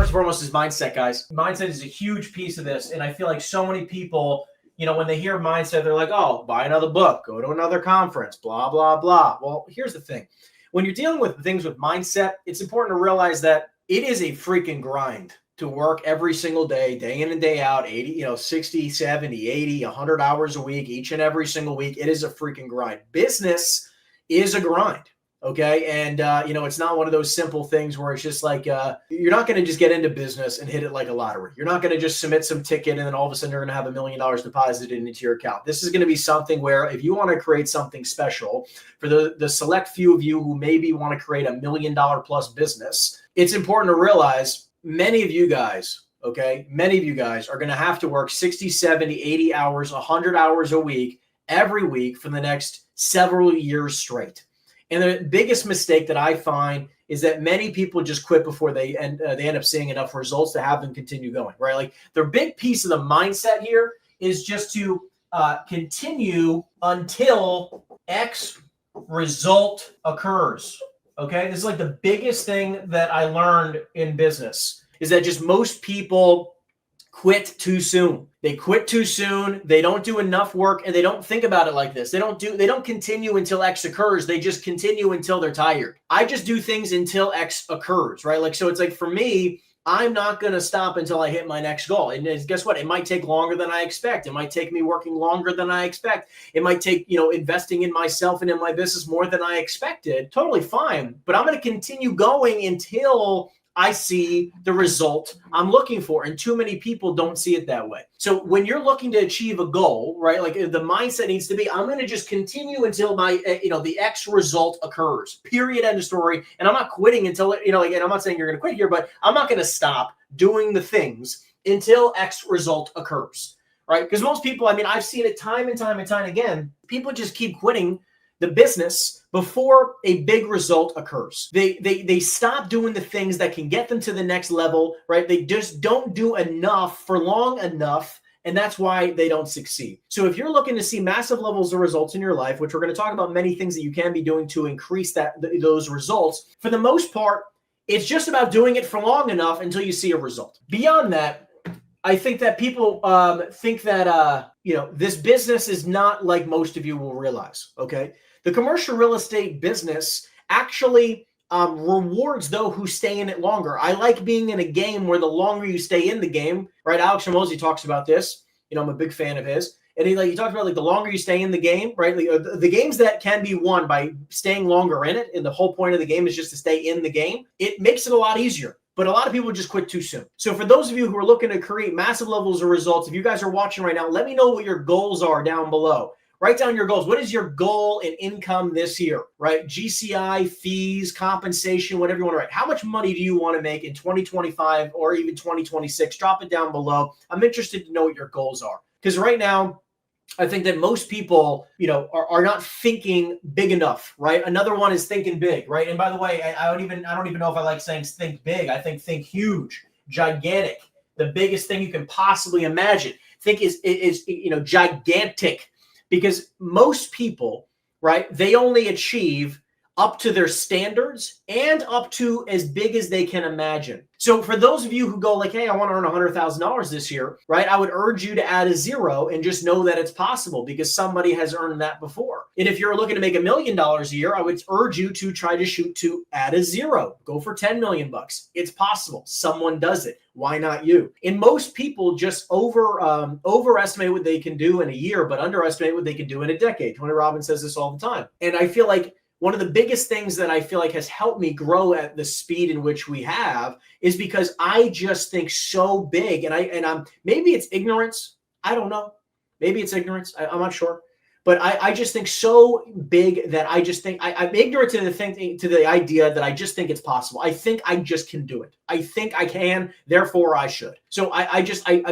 first and foremost is mindset, guys. Mindset is a huge piece of this. And I feel like so many people, when they hear mindset, they're like, oh, buy another book, go to another conference, blah, blah, blah. Well, here's the thing. When you're dealing with things with mindset, it's important to realize that it is a freaking grind to work every single day, day in and day out, 60, 70, 80, 100 hours a week, each and every single week. It is a freaking grind. Business is a grind. Okay. And, it's not one of those simple things where it's just like, you're not going to just get into business and hit it like a lottery. You're not going to just submit some ticket and then all of a sudden you're going to have $1 million deposited into your account. This is going to be something where if you want to create something special for the select few of you who maybe want to create $1 million plus business, it's important to realize many of you guys are going to have to work 60, 70, 80 hours, 100 hours a week, every week for the next several years straight. And the biggest mistake that I find is that many people just quit before they end up seeing enough results to have them continue going, right? Like their big piece of the mindset here is just to continue until X result occurs. Okay, this is like the biggest thing that I learned in business is that just most people quit too soon. They quit too soon. They don't do enough work and they don't think about it like this. They don't continue until X occurs. They just continue until they're tired. I just do things until X occurs, right? So it's like for me, I'm not going to stop until I hit my next goal. And guess what? It might take longer than I expect. It might take me working longer than I expect. It might take, investing in myself and in my business more than I expected. Totally fine. But I'm going to continue going until I see the result I'm looking for. And too many people don't see it that way. So when you're looking to achieve a goal, right, like the mindset needs to be, I'm going to just continue until my, the X result occurs, period, end of story. And I'm not quitting until, and I'm not saying you're going to quit here, but I'm not going to stop doing the things until X result occurs, right? Because most people, I've seen it time and time and time again. People just keep quitting the business before a big result occurs. They stop doing the things that can get them to the next level, right? They just don't do enough for long enough, and that's why they don't succeed. So if you're looking to see massive levels of results in your life, which we're going to talk about many things that you can be doing to increase those results, for the most part, it's just about doing it for long enough until you see a result. Beyond that, I think that people think that, this business is not like most of you will realize, okay? The commercial real estate business actually rewards those who stay in it longer. I like being in a game where the longer you stay in the game, right? Alex Hormozi talks about this. I'm a big fan of his. And he talks about the longer you stay in the game, right? The games that can be won by staying longer in it, and the whole point of the game is just to stay in the game, it makes it a lot easier. But a lot of people just quit too soon. So for those of you who are looking to create massive levels of results, if you guys are watching right now, let me know what your goals are down below. Write down your goals. What is your goal in income this year, right? GCI, fees, compensation, whatever you want to write. How much money do you want to make in 2025 or even 2026? Drop it down below. I'm interested to know what your goals are. Because right now, I think that most people, are not thinking big enough, right? Another one is thinking big, right? And by the way, I don't even know if I like saying think big. I think huge, gigantic, the biggest thing you can possibly imagine. Think is gigantic. Because most people, right, they only achieve up to their standards and up to as big as they can imagine. So for those of you who go like, hey, I want to earn $100,000 this year, right, I would urge you to add a zero and just know that it's possible because somebody has earned that before. And if you're looking to make $1 million a year, I would urge you to try to shoot to add a zero. Go for 10 million bucks. It's possible. Someone does it. Why not you? And most people just overestimate what they can do in a year, but underestimate what they can do in a decade. Tony Robbins says this all the time. And I feel like one of the biggest things that I feel like has helped me grow at the speed in which we have is because I just think so big, and I'm maybe it's ignorance. I don't know. Maybe it's ignorance. I'm not sure. But I just think so big that I just think I'm ignorant to the idea that I just think it's possible. I think I just can do it. I think I can, therefore I should. So I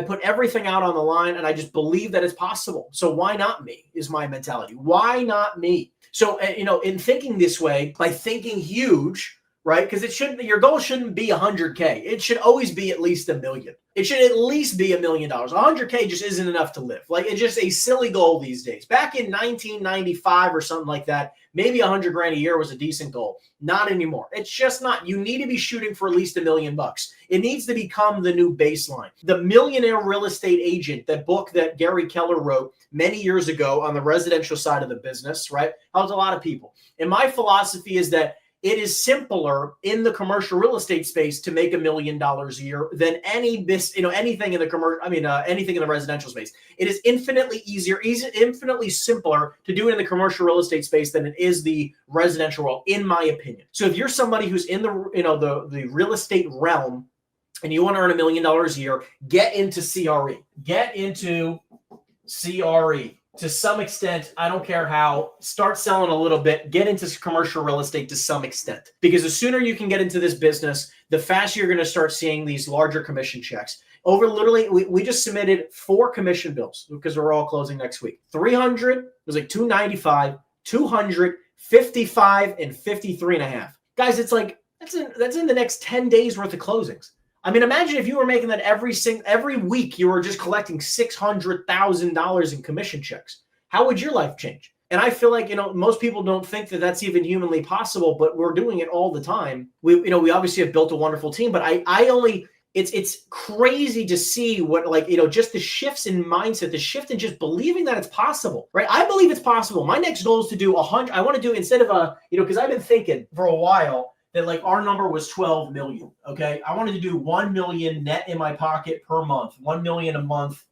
put everything out on the line and I just believe that it's possible. So why not me is my mentality. Why not me? So, in thinking this way, by thinking huge, right? Because your goal shouldn't be 100K. It should always be at least $1 million. It should at least be $1 million. 100K just isn't enough to live. Like, it's just a silly goal these days. Back in 1995 or something like that, maybe 100 grand a year was a decent goal. Not anymore. It's just not. You need to be shooting for at least $1 million. It needs to become the new baseline. The Millionaire Real Estate Agent, that book that Gary Keller wrote many years ago on the residential side of the business, right, helps a lot of people. And my philosophy is that it is simpler in the commercial real estate space to make $1 million a year than anything in the anything in the residential space. It is infinitely easier, infinitely simpler to do it in the commercial real estate space than it is the residential world, in my opinion. So if you're somebody who's in the real estate realm and you want to earn $1 million a year, get into CRE. Get into CRE. To some extent, I don't care how, start selling a little bit, get into commercial real estate to some extent. Because the sooner you can get into this business, the faster you're going to start seeing these larger commission checks. We just submitted 4 commission bills because we're all closing next week. 300, it was like 295, 200, 55, and 53.5. Guys, it's like, that's in the next 10 days worth of closings. I mean, imagine if you were making that every week, you were just collecting $600,000 in commission checks. How would your life change? And I feel like, most people don't think that that's even humanly possible, but we're doing it all the time. We obviously have built a wonderful team, but it's crazy to see what, just the shifts in mindset, the shift in just believing that it's possible, right? I believe it's possible. My next goal is to do 100. I want to do, instead of because I've been thinking for a while that our number was 12 million. Okay. I wanted to do 1 million net in my pocket per month, 1 million a month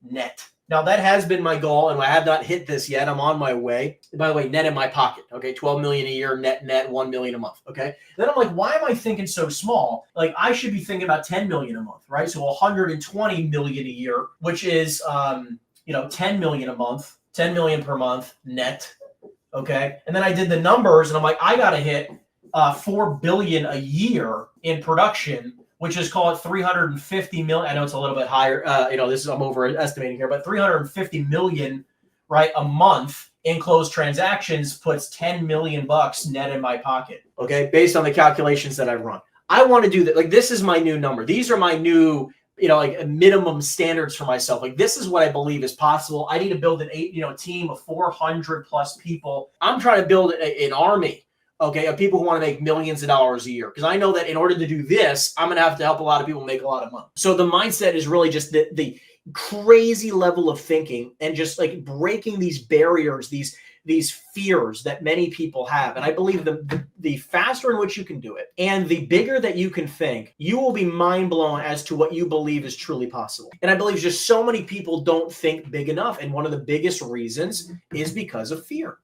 net. Now that has been my goal and I have not hit this yet. I'm on my way. By the way, net in my pocket. Okay. 12 million a year, net, 1 million a month. Okay. Then I'm like, why am I thinking so small? Like, I should be thinking about 10 million a month, right? So 120 million a year, which is, 10 million a month, 10 million per month net. Okay. And then I did the numbers and I'm like, I got to hit 4 billion a year in production, which is, call it 350 million. I know it's a little bit higher. I'm overestimating here, but 350 million, right, a month in closed transactions puts 10 million bucks net in my pocket. Okay. Based on the calculations that I've run, I want to do that. Like, this is my new number. These are my new, minimum standards for myself. Like, this is what I believe is possible. I need to build a team of 400 plus people. I'm trying to build an army. Okay, of people who want to make millions of dollars a year. Because I know that in order to do this, I'm going to have to help a lot of people make a lot of money. So the mindset is really just the crazy level of thinking and just like breaking these barriers, these fears that many people have. And I believe the faster in which you can do it and the bigger that you can think, you will be mind blown as to what you believe is truly possible. And I believe just so many people don't think big enough. And one of the biggest reasons is because of fear.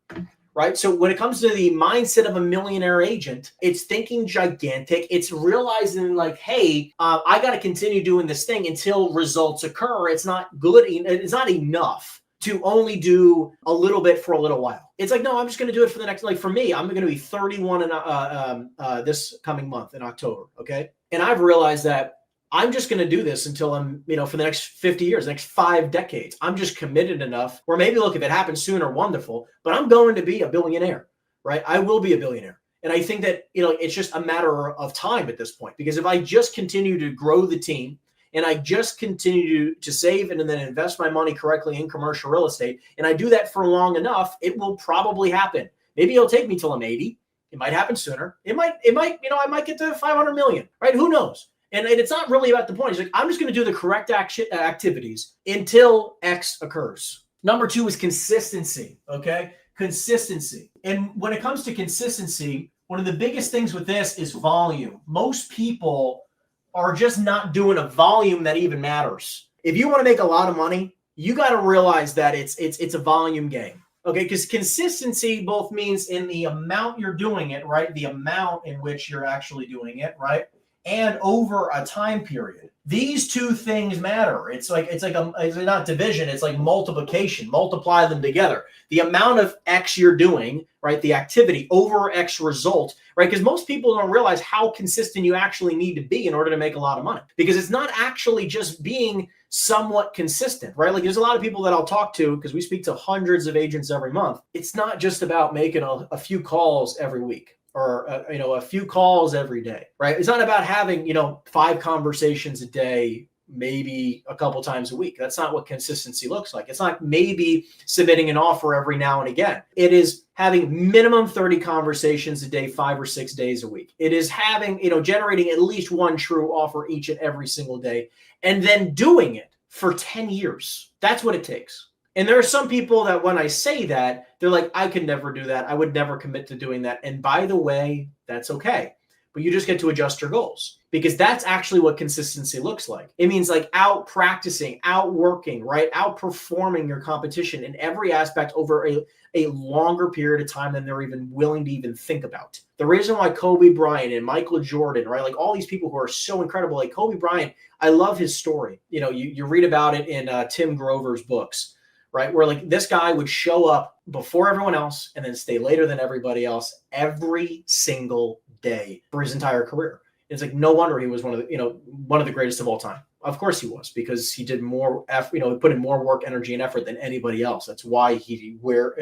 Right. So when it comes to the mindset of a millionaire agent, it's thinking gigantic. It's realizing like, hey, I got to continue doing this thing until results occur. It's not good. It's not enough to only do a little bit for a little while. It's like, no, I'm just going to do it for the next, for me, I'm going to be 31 in this coming month in October. Okay. And I've realized that I'm just going to do this until I'm, for the next 50 years, next 5 decades. I'm just committed enough, or maybe look, if it happens sooner, wonderful, but I'm going to be a billionaire, right? I will be a billionaire. And I think that, it's just a matter of time at this point, because if I just continue to grow the team and I just continue to save and then invest my money correctly in commercial real estate, and I do that for long enough, it will probably happen. Maybe it'll take me till I'm 80. It might happen sooner. It might, I might get to 500 million, right? Who knows? And it's not really about the point. It's like, I'm just going to do the correct activities until X occurs. Number 2 is consistency. Okay. Consistency. And when it comes to consistency, one of the biggest things with this is volume. Most people are just not doing a volume that even matters. If you want to make a lot of money, you got to realize that it's a volume game. Okay. Because consistency both means in the amount you're doing it, right? The amount in which you're actually doing it, right? And over a time period. These two things matter. It's not division, it's like multiplication. Multiply them together. The amount of X you're doing, right? The activity over X result, right? Because most people don't realize how consistent you actually need to be in order to make a lot of money. Because it's not actually just being somewhat consistent, right? Like, there's a lot of people that I'll talk to, because we speak to hundreds of agents every month. It's not just about making a few calls every week or a few calls every day, right? It's not about having 5 conversations a day, maybe a couple times a week. That's not what consistency looks like. It's not maybe submitting an offer every now and again. It is having minimum 30 conversations a day, 5 or 6 days a week. It is having, generating at least one true offer each and every single day, and then doing it for 10 years. That's what it takes. And there are some people that when I say that, they're like, I could never do that. I would never commit to doing that. And by the way, that's okay. But you just get to adjust your goals, because that's actually what consistency looks like. It means like out practicing, out working, right? Outperforming your competition in every aspect over a longer period of time than they're even willing to even think about. The reason why Kobe Bryant and Michael Jordan, right? Like all these people who are so incredible, like Kobe Bryant, I love his story. You read about it in Tim Grover's books, right? Where like this guy would show up before everyone else and then stay later than everybody else every single day for his entire career. It's like no wonder he was one of the greatest of all time. Of course he was, because he did more he put in more work, energy, and effort than anybody else. That's why he was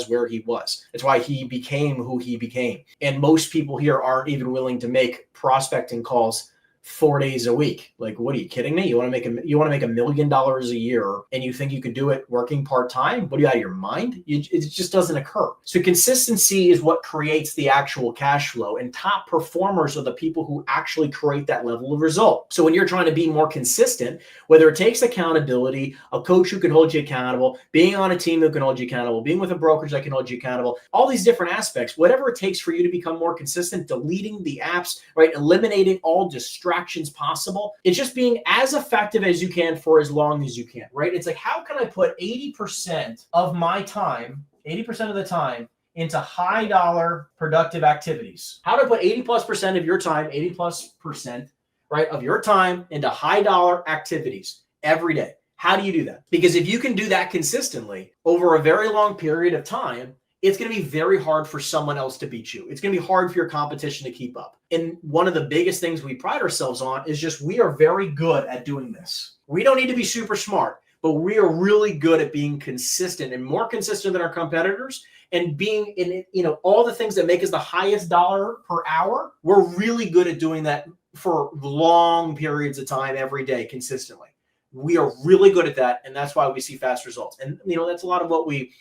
where he was. It's why he became who he became. And most people here aren't even willing to make prospecting calls 4 days a week. Like, what are you kidding me? You want to make $1 million a year and you think you could do it working part-time? What are you, out of your mind? It just doesn't occur. So consistency is what creates the actual cash flow, and top performers are the people who actually create that level of result. So when you're trying to be more consistent, whether it takes accountability, a coach who can hold you accountable, being on a team who can hold you accountable, being with a brokerage that can hold you accountable, all these different aspects, whatever it takes for you to become more consistent, deleting the apps, right? Eliminating all distractions possible. It's just being as effective as you can for as long as you can, right? It's like, how can I put 80% of my time, 80% of the time, into high dollar productive activities? How do I put 80+% of your time, 80+%, right, of your time into high dollar activities every day? How do you do that? Because if you can do that consistently over a very long period of time, it's going to be very hard for someone else to beat you. It's going to be hard for your competition to keep up. And one of the biggest things we pride ourselves on is just we are very good at doing this. We don't need to be super smart, but we are really good at being consistent, and more consistent than our competitors, and being in all the things that make us the highest dollar per hour. We're really good at doing that for long periods of time every day consistently. We are really good at that, and that's why we see fast results. And that's a lot of what we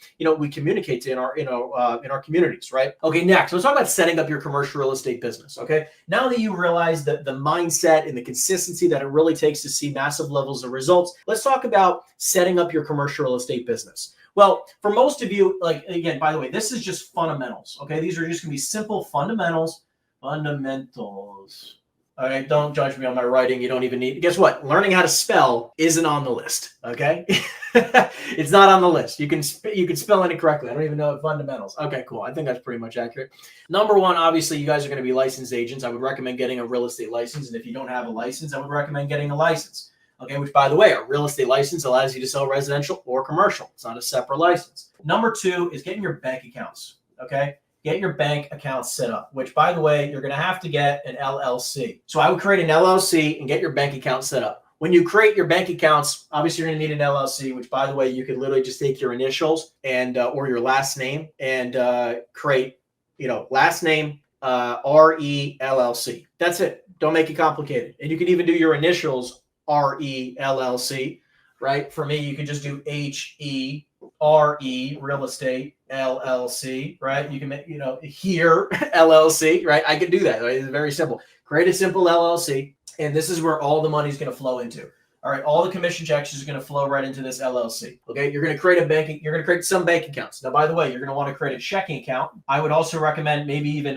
communicate to in our communities, right? Okay, next, let's talk about setting up your commercial real estate business. Okay, now that you realize that the mindset and the consistency that it really takes to see massive levels of results, let's talk about setting up your commercial real estate business. Well, for most of you, like, again, by the way, this is just fundamentals. Okay, these are just gonna be simple fundamentals. All right, don't judge me on my writing. You don't even need. Guess what? Learning how to spell isn't on the list. Okay, it's not on the list. You can spell it correctly. I don't even know fundamentals. Okay, cool. I think that's pretty much accurate. Number one, obviously, you guys are going to be licensed agents. I would recommend getting a real estate license, and if you don't have a license, I would recommend getting a license. Okay, which, by the way, a real estate license allows you to sell residential or commercial. It's not a separate license. Number two is getting your bank accounts. Okay. Get your bank account set up, which, by the way, you're going to have to get an LLC. So I would create an LLC and get your bank account set up. When you create your bank accounts, obviously you're going to need an LLC, which, by the way, you could literally just take your initials and or your last name and create, last name RE LLC. That's it. Don't make it complicated. And you can even do your initials RE LLC, right? For me, you can just do HE RE real estate LLC, right? You can make, here LLC, right? I could do that. Right? It's very simple. Create a simple LLC, and this is where all the money is going to flow into. All right, all the commission checks is going to flow right into this LLC. Okay, you're going to create some bank accounts. Now, by the way, you're going to want to create a checking account. I would also recommend maybe even,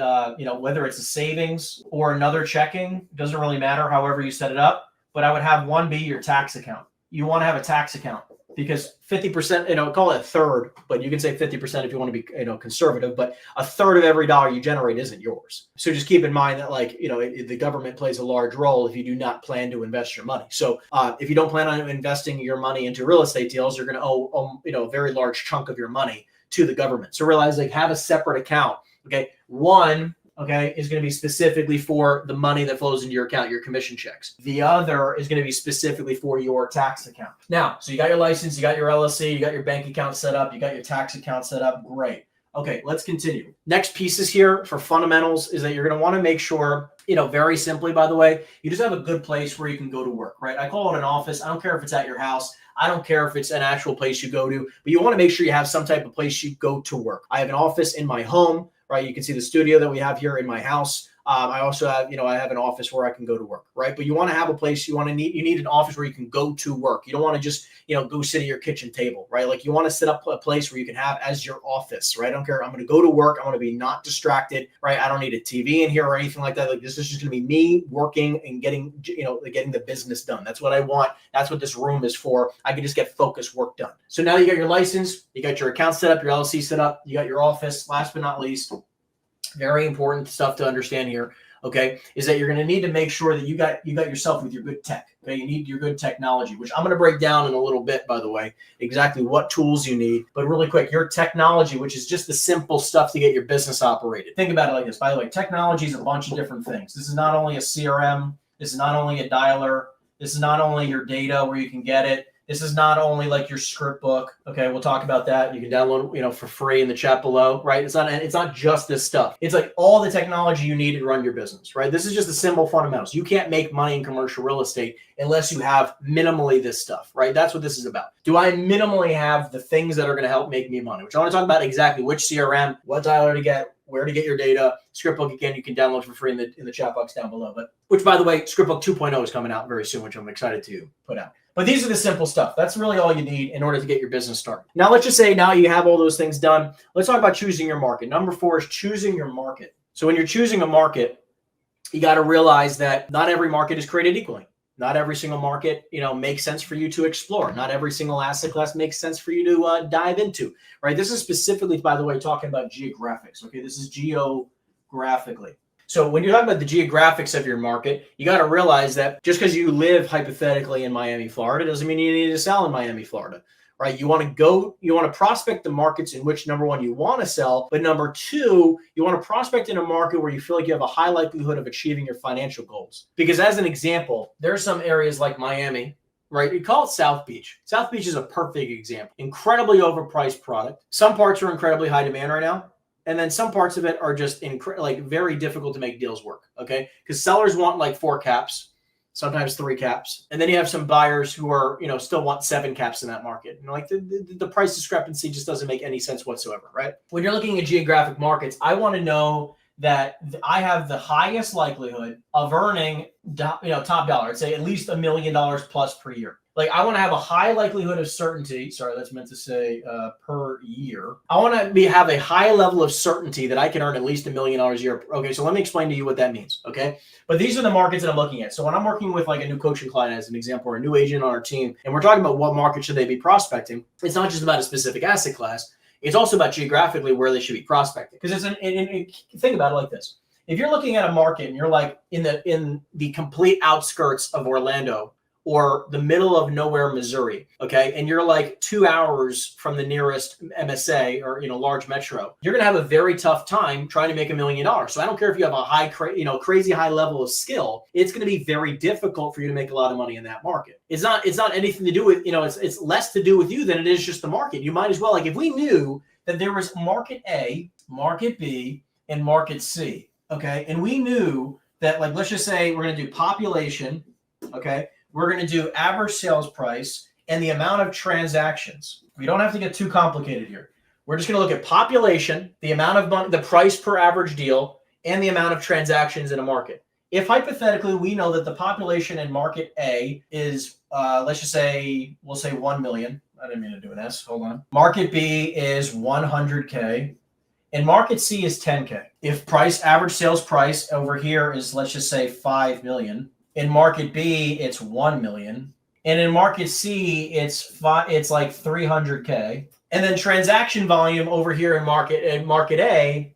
whether it's a savings or another checking, doesn't really matter. However you set it up, but I would have one be your tax account. You want to have a tax account, because 50%, call it a third, but you can say 50% if you want to be, conservative, but a third of every dollar you generate isn't yours. So just keep in mind that, the government plays a large role if you do not plan to invest your money. So if you don't plan on investing your money into real estate deals, you're going to owe, a very large chunk of your money to the government. So realize, have a separate account. Okay. One, is going to be specifically for the money that flows into your account, your commission checks. The other is going to be specifically for your tax account. Now, so you got your license, you got your LLC, you got your bank account set up, you got your tax account set up. Great. Okay, let's continue. Next pieces here for fundamentals is that you're going to want to make sure, very simply, by the way, you just have a good place where you can go to work, right? I call it an office. I don't care if it's at your house. I don't care if it's an actual place you go to, but you want to make sure you have some type of place you go to work. I have an office in my home, right? You can see the studio that we have here in my house. I also have, I have an office where I can go to work, right? But you want to have a place, you need an office where you can go to work. You don't want to just, go sit at your kitchen table, right? Like you want to set up a place where you can have as your office, right? I don't care. I'm going to go to work. I want to be not distracted, right? I don't need a TV in here or anything like that. Like this is just going to be me working and getting the business done. That's what I want. That's what this room is for. I can just get focused work done. So now you got your license, you got your account set up, your LLC set up, you got your office. Last but not least, very important stuff to understand here, okay, is that you're going to need to make sure that you got yourself with your good tech. Okay, you need your good technology, which I'm going to break down in a little bit, by the way, exactly what tools you need. But really quick, your technology, which is just the simple stuff to get your business operated. Think about it like this. By the way, technology is a bunch of different things. This is not only a CRM. This is not only a dialer. This is not only your data where you can get it. This is not only like your script book. Okay, we'll talk about that. You can download, for free in the chat below, right? It's not just this stuff. It's like all the technology you need to run your business, right? This is just the simple fundamentals. You can't make money in commercial real estate unless you have minimally this stuff, right? That's what this is about. Do I minimally have the things that are going to help make me money? Which I want to talk about exactly which CRM, what dialer to get, where to get your data. Script book, again, you can download for free in the chat box down below. But which, by the way, Script book 2.0 is coming out very soon, which I'm excited to put out. But these are the simple stuff. That's really all you need in order to get your business started. Now, let's just say now you have all those things done. Let's talk about choosing your market. Number 4 is choosing your market. So when you're choosing a market, you got to realize that not every market is created equally. Not every single market, makes sense for you to explore. Not every single asset class makes sense for you to dive into, right? This is specifically, by the way, talking about geographics. Okay, this is geographically. So when you're talking about the geographics of your market, you got to realize that just because you live hypothetically in Miami, Florida, doesn't mean you need to sell in Miami, Florida, right? You want to prospect the markets in which, number 1, you want to sell, but number 2, you want to prospect in a market where you feel like you have a high likelihood of achieving your financial goals. Because as an example, there are some areas like Miami, right? You call it South Beach. South Beach is a perfect example. Incredibly overpriced product. Some parts are incredibly high demand right now. And then some parts of it are just very difficult to make deals work, okay? Because sellers want like 4 caps, sometimes 3 caps. And then you have some buyers who are, still want 7 caps in that market. Like the price discrepancy just doesn't make any sense whatsoever, right? When you're looking at geographic markets, I want to know that I have the highest likelihood of earning, top dollar. I'd say at least $1 million plus per year. Like I want to have a high likelihood of certainty. Sorry, that's meant to say per year. I want to have a high level of certainty that I can earn at least $1 million a year. Okay, so let me explain to you what that means. Okay, but these are the markets that I'm looking at. So when I'm working with like a new coaching client, as an example, or a new agent on our team, and we're talking about what market should they be prospecting, it's not just about a specific asset class. It's also about geographically where they should be prospecting. Because think about it like this. If you're looking at a market and you're like in the complete outskirts of Orlando or the middle of nowhere, Missouri, okay, and you're like 2 hours from the nearest MSA or large metro, you're gonna have a very tough time trying to make $1 million. So I don't care if you have a crazy high level of skill, it's gonna be very difficult for you to make a lot of money in that market. It's not anything to do with it's less to do with you than it is just the market. You might as well, like if we knew that there was market A, market B, and market C, okay, and we knew that, like, let's just say we're gonna do population, okay. We're going to do average sales price and the amount of transactions. We don't have to get too complicated here. We're just going to look at population, the amount of money, the price per average deal, and the amount of transactions in a market. If hypothetically we know that the population in market A is, let's just say, we'll say 1 million. I didn't mean to do an S. Hold on. Market B is 100K. And market C is 10K. If average sales price over here is, let's just say 5 million. In market B, it's 1 million. And in market C, it's like 300K. And then transaction volume over here in market A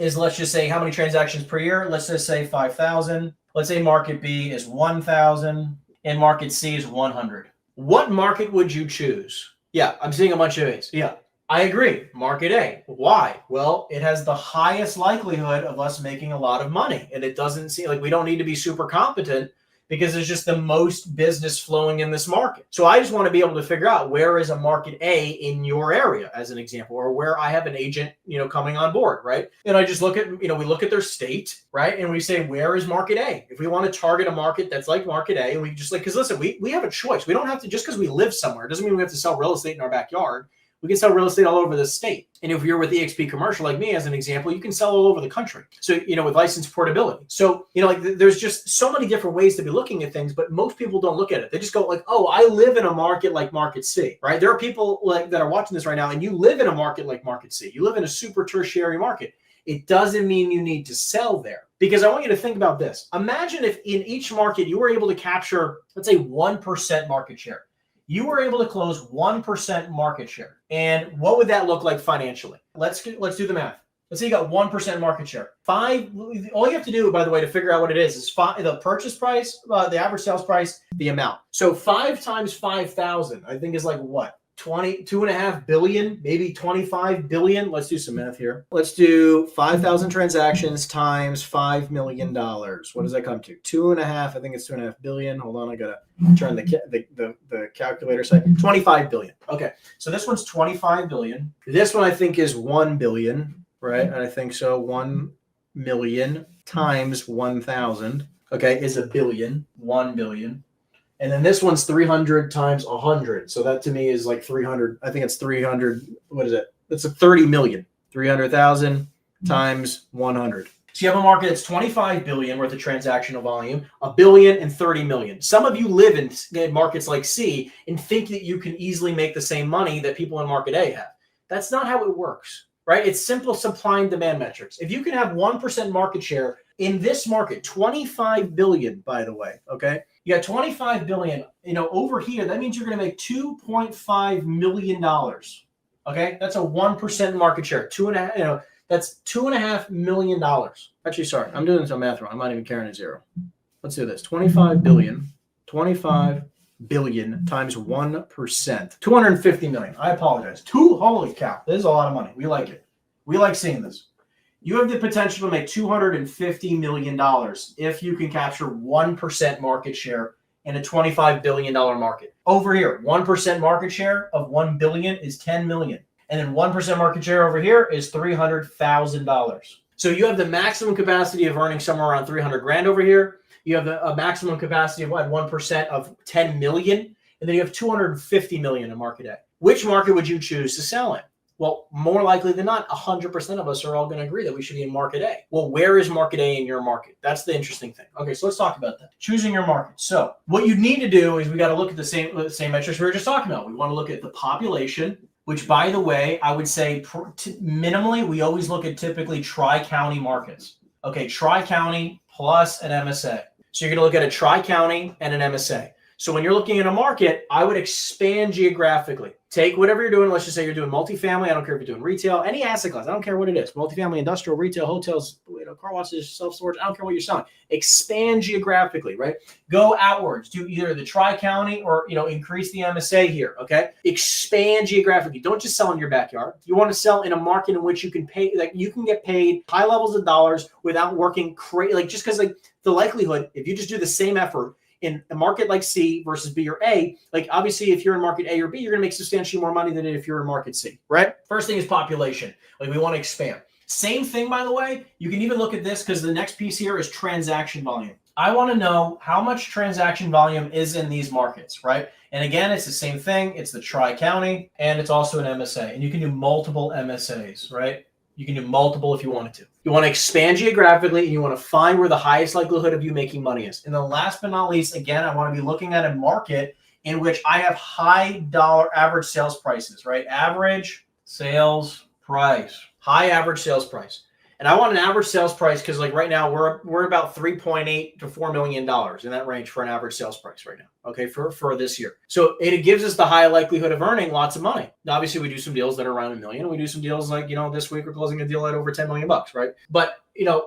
is, let's just say, how many transactions per year? Let's just say 5,000. Let's say market B is 1,000 and market C is 100. What market would you choose? Yeah, I'm seeing a bunch of A's. Yeah, I agree. Market A. Why? Well, it has the highest likelihood of us making a lot of money. And it doesn't seem like we don't need to be super competent because there's just the most business flowing in this market. So I just want to be able to figure out where is a market A in your area, as an example, or where I have an agent, coming on board, right? And I just look at, we look at their state, right? And we say, where is market A? If we want to target a market that's like market A, and we just because listen, we have a choice. We don't have to, just because we live somewhere, doesn't mean we have to sell real estate in our backyard. We can sell real estate all over the state. And if you're with EXP Commercial, like me, as an example, you can sell all over the country. So, with license portability. So, there's just so many different ways to be looking at things, but most people don't look at it. They just go like, oh, I live in a market like market C, right? There are people that are watching this right now, and you live in a market like market C. You live in a super tertiary market. It doesn't mean you need to sell there. Because I want you to think about this. Imagine if in each market you were able to capture, let's say, 1% market share. You were able to close 1% market share. And what would that look like financially? Let's do the math. Let's say you got 1% market share. All you have to do, by the way, to figure out what it is the purchase price, the average sales price, the amount. So 5 times 5,000, I think, is like what? 2.5 billion, maybe 25 billion. Let's do some math here. Let's do 5,000 transactions times $5 million. What does that come to? 2.5. I think it's 2.5 billion. Hold on, I gotta turn the calculator side. 25 billion. Okay, so this one's 25 billion. This one I think is 1 billion, right? And I think so. 1 million times 1,000. Okay, is a billion. 1 billion. And then this one's 300 times 100. So that to me is like 300. I think it's 300. What is it? It's a 30 million. 300,000 times 100. So you have a market that's 25 billion worth of transactional volume, a billion and 30 million. Some of you live in markets like C and think that you can easily make the same money that people in market A have. That's not how it works, right? It's simple supply and demand metrics. If you can have 1% market share in this market, 25 billion, by the way, okay? You got 25 billion, over here, that means you're going to make $2.5 million. Okay. That's a 1% market share. That's $2.5 million. Actually, sorry, I'm doing some math wrong. I'm not even carrying a zero. Let's do this. 25 billion times 1%, 250 million. I apologize. Holy cow. This is a lot of money. We like it. We like seeing this. You have the potential to make $250 million if you can capture 1% market share in a $25 billion market. Over here, 1% market share of 1 billion is 10 million. And then 1% market share over here is $300,000. So you have the maximum capacity of earning somewhere around 300 grand over here. You have a maximum capacity of 1% of 10 million. And then you have 250 million in market A. Which market would you choose to sell in? Well, more likely than not, 100% of us are all going to agree that we should be in market A. Well, where is market A in your market? That's the interesting thing. Okay, so let's talk about that. Choosing your market. So what you need to do is we got to look at the same metrics we were just talking about. We want to look at the population, which, by the way, I would say minimally, we always look at typically tri-county markets. Okay, tri-county plus an MSA. So you're going to look at a tri-county and an MSA. So when you're looking at a market, I would expand geographically. Take whatever you're doing. Let's just say you're doing multifamily. I don't care if you're doing retail, any asset class. I don't care what it is. Multifamily, industrial, retail, hotels, car washes, self-storage. I don't care what you're selling. Expand geographically, right? Go outwards. Do either the tri-county or, increase the MSA here, okay? Expand geographically. Don't just sell in your backyard. You want to sell in a market in which you can pay, you can get paid high levels of dollars without working crazy. Just because the likelihood, if you just do the same effort, in a market like C versus B or A, obviously if you're in market A or B, you're going to make substantially more money than if you're in market C, right? First thing is population. We want to expand. Same thing, by the way, you can even look at this because the next piece here is transaction volume. I want to know how much transaction volume is in these markets, right? And again, it's the same thing. It's the tri-county and it's also an MSA. And you can do multiple MSAs, right? You can do multiple if you wanted to. You want to expand geographically and you want to find where the highest likelihood of you making money is. And then last but not least, again, I want to be looking at a market in which I have high dollar average sales prices, right? Average sales price, high average sales price. And I want an average sales price because right now we're about $3.8 to $4 million in that range for an average sales price right now. Okay, for this year. So it gives us the high likelihood of earning lots of money. Now, obviously, we do some deals that are around $1 million. And we do some deals this week we're closing a deal at over $10 million, right? But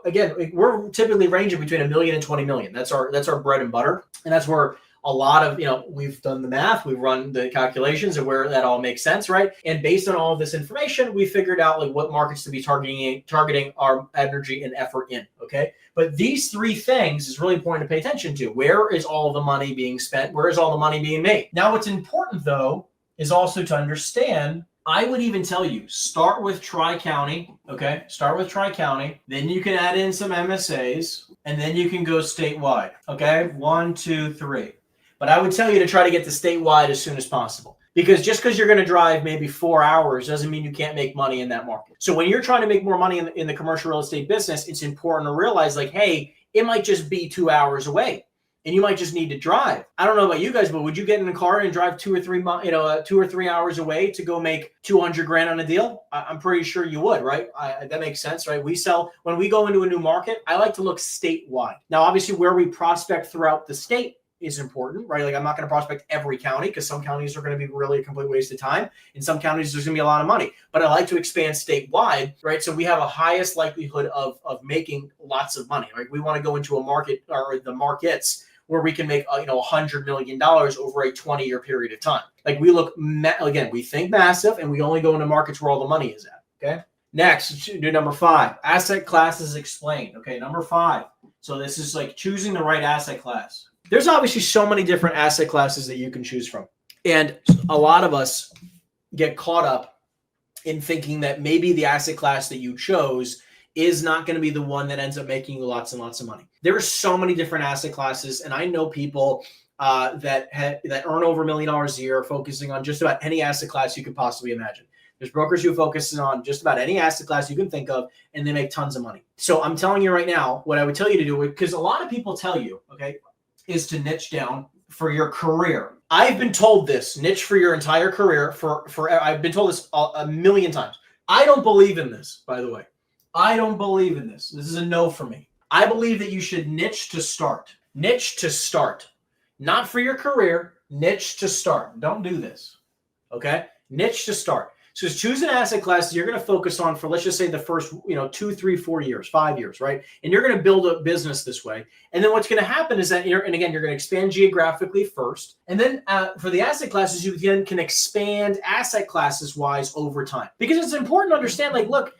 again, we're typically ranging between $1 million and $20 million. That's our bread and butter, and that's where a lot of, we've done the math, we've run the calculations of where that all makes sense, right? And based on all of this information, we figured out like what markets to be targeting our energy and effort in, okay? But these three things is really important to pay attention to. Where is all the money being spent? Where is all the money being made? Now, what's important though is also to understand, I would even tell you, start with Tri-County, okay? Start with Tri-County, then you can add in some MSAs, and then you can go statewide, okay? 1, 2, 3. But I would tell you to try to get to statewide as soon as possible, because just because you're going to drive maybe 4 hours doesn't mean you can't make money in that market. So when you're trying to make more money in the commercial real estate business, it's important to realize like, hey, it might just be 2 hours away. And you might just need to drive. I don't know about you guys, but would you get in a car and drive 2 or 3 hours away to go make 200 grand on a deal? I'm pretty sure you would, right? That makes sense, right? When we go into a new market, I like to look statewide. Now, obviously, where we prospect throughout the state is important, right? Like I'm not going to prospect every county because some counties are going to be really a complete waste of time. In some counties, there's going to be a lot of money, but I like to expand statewide, right? So we have a highest likelihood of making lots of money, right? We want to go into a market or the markets where we can make $100 million over a 20-year period of time. Like we look, again, we think massive, and we only go into markets where all the money is at, okay? Next, do number 5, asset classes explained, okay? Number 5, so this is like choosing the right asset class. There's obviously so many different asset classes that you can choose from. And a lot of us get caught up in thinking that maybe the asset class that you chose is not going to be the one that ends up making you lots and lots of money. There are so many different asset classes, and I know people that earn over $1 million a year focusing on just about any asset class you could possibly imagine. There's brokers who focus on just about any asset class you can think of, and they make tons of money. So I'm telling you right now, what I would tell you to do, because a lot of people tell you, okay, is to niche down for your career. I've been told this, niche for your entire career. I've been told this a million times. I don't believe in this, by the way. I don't believe in this. This is a no for me. I believe that you should niche to start. Niche to start. Not for your career, niche to start. Don't do this, okay? Niche to start. So choose an asset class that you're going to focus on for, let's just say, the first 2, 3, 4 years, 5 years, right? And you're going to build a business this way. And then what's going to happen is that you're going to expand geographically first. And then for the asset classes, you then can expand asset classes wise over time. Because it's important to understand, like, look,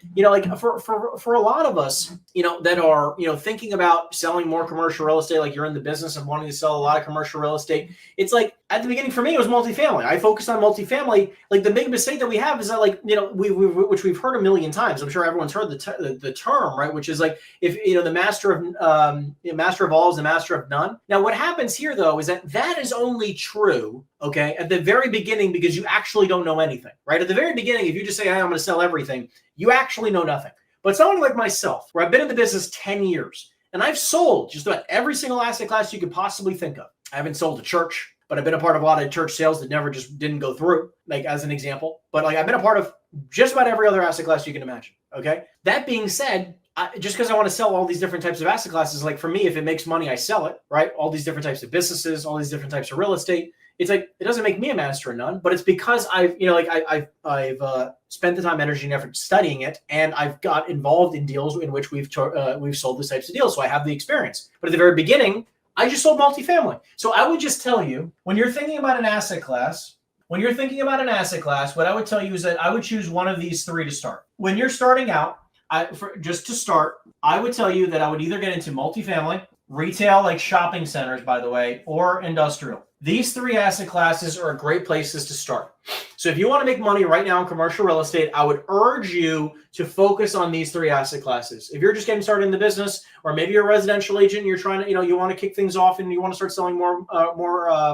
for a lot of us, that are, thinking about selling more commercial real estate, like you're in the business of wanting to sell a lot of commercial real estate. It's like at the beginning for me, it was multifamily. I focused on multifamily. Like the big mistake that we have is that, like, which we've heard a million times. I'm sure everyone's heard the term, right? Which is like, if the master of all is the master of none. Now, what happens here though is that is only true, okay, at the very beginning, because you actually don't know anything, right? At the very beginning, if you just say, hey, I'm going to sell everything, you actually know nothing. But someone like myself, where I've been in the business 10 years, and I've sold just about every single asset class you could possibly think of. I haven't sold a church, but I've been a part of a lot of church sales that never just didn't go through, like as an example. But like I've been a part of just about every other asset class you can imagine, okay? That being said, just because I want to sell all these different types of asset classes, like for me, if it makes money, I sell it, right? All these different types of businesses, all these different types of real estate. It's like, it doesn't make me a master of none, but it's because I've spent the time, energy, and effort studying it, and I've got involved in deals in which we've sold those types of deals. So I have the experience. But at the very beginning, I just sold multifamily. So I would just tell you, when you're thinking about an asset class, what I would tell you is that I would choose one of these 3 to start. When you're starting out, just to start, I would tell you that I would either get into multifamily, retail, like shopping centers, by the way, or industrial. These 3 asset classes are great places to start. So if you want to make money right now in commercial real estate, I would urge you to focus on these 3 asset classes. If you're just getting started in the business, or maybe you're a residential agent, and you're trying to, you want to kick things off and you want to start selling more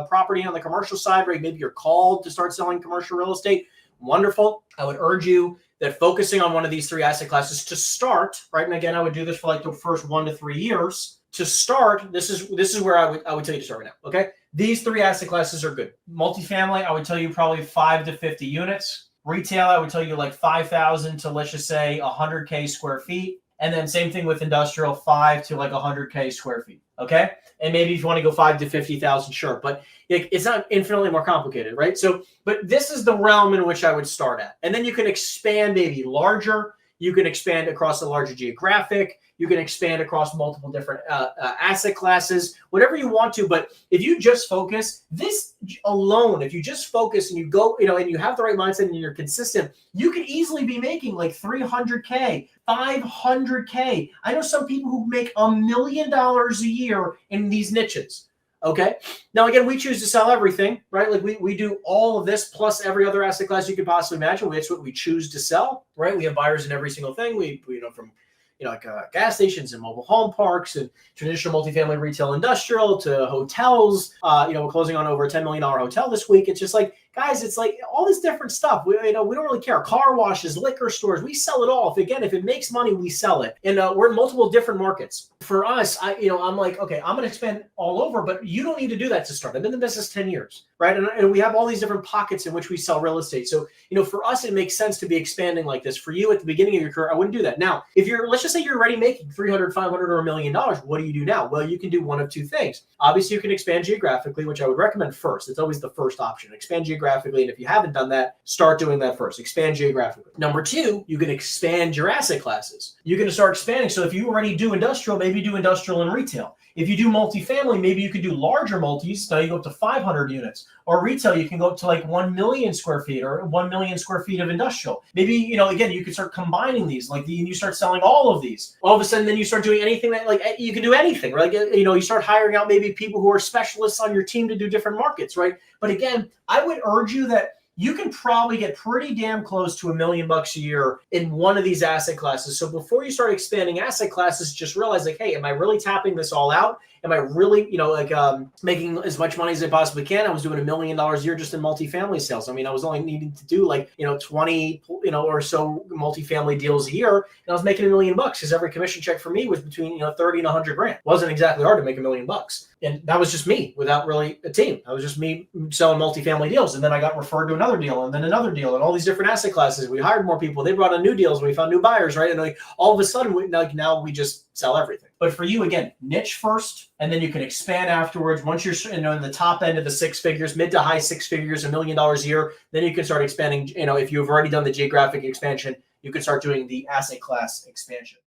property on the commercial side, right? Maybe you're called to start selling commercial real estate. Wonderful. I would urge you that focusing on one of these 3 asset classes to start, right? And again, I would do this for like the first 1 to 3 years. To start, this is where I would tell you to start right now, okay? These 3 asset classes are good. Multifamily, I would tell you probably 5 to 50 units. Retail, I would tell you like 5,000 to, let's just say, 100K square feet. And then same thing with industrial, 5 to like 100K square feet, okay? And maybe if you want to go 5 to 50,000, sure. But it's not infinitely more complicated, right? So, but this is the realm in which I would start at. And then you can expand maybe larger. You can expand across a larger geographic. You can expand across multiple different asset classes, whatever you want to. But if you just focus this alone, if you just focus and you go, and you have the right mindset and you're consistent, you could easily be making like $300K, $500K. I know some people who make $1 million a year in these niches. Okay. Now, again, we choose to sell everything, right? Like we do all of this plus every other asset class you could possibly imagine. That's what we choose to sell, right? We have buyers in every single thing. We from gas stations and mobile home parks and traditional multifamily retail industrial to hotels. We're closing on over a $10 million hotel this week. It's just like, guys, it's like all this different stuff. We don't really care. Car washes, liquor stores, we sell it all. If it makes money, we sell it. And we're in multiple different markets. For us, I'm like, okay, I'm going to expand all over, but you don't need to do that to start. I've been in the business 10 years, right? And we have all these different pockets in which we sell real estate. So, for us, it makes sense to be expanding like this. For you at the beginning of your career, I wouldn't do that. Now, let's just say you're already making $300, $500, or $1 million. What do you do now? Well, you can do one of two things. Obviously, you can expand geographically, which I would recommend first. It's always the first option. Expand geographically. And if you haven't done that, start doing that first. Expand geographically. Number two, you can expand your asset classes. You can start expanding. So if you already do industrial, maybe do industrial and retail. If you do multifamily, maybe you could do larger multis. Now you go up to 500 units. Or retail, you can go up to like 1 million square feet or 1 million square feet of industrial. Maybe, again, you can start combining these, and you start selling all of these. All of a sudden, then you start doing anything that, you can do anything, right? You start hiring out maybe people who are specialists on your team to do different markets, right? But again, I would urge you that you can probably get pretty damn close to $1 million a year in one of these asset classes. So before you start expanding asset classes, just realize hey, am I really tapping this all out? Am I really, making as much money as I possibly can? I was doing $1 million a year just in multifamily sales. I was only needing to do 20, or so multifamily deals a year. And I was making $1 million because every commission check for me was between, 30 and 100 grand. It wasn't exactly hard to make $1 million. And that was just me without really a team. That was just me selling multifamily deals. And then I got referred to another deal and then another deal and all these different asset classes. We hired more people. They brought in new deals. We found new buyers, right? And all of a sudden, now we just sell everything. But for you, again, niche first, and then you can expand afterwards. Once you're in the top end of the six figures, mid to high six figures, $1 million a year, then you can start expanding. If you've already done the geographic expansion, you can start doing the asset class expansion.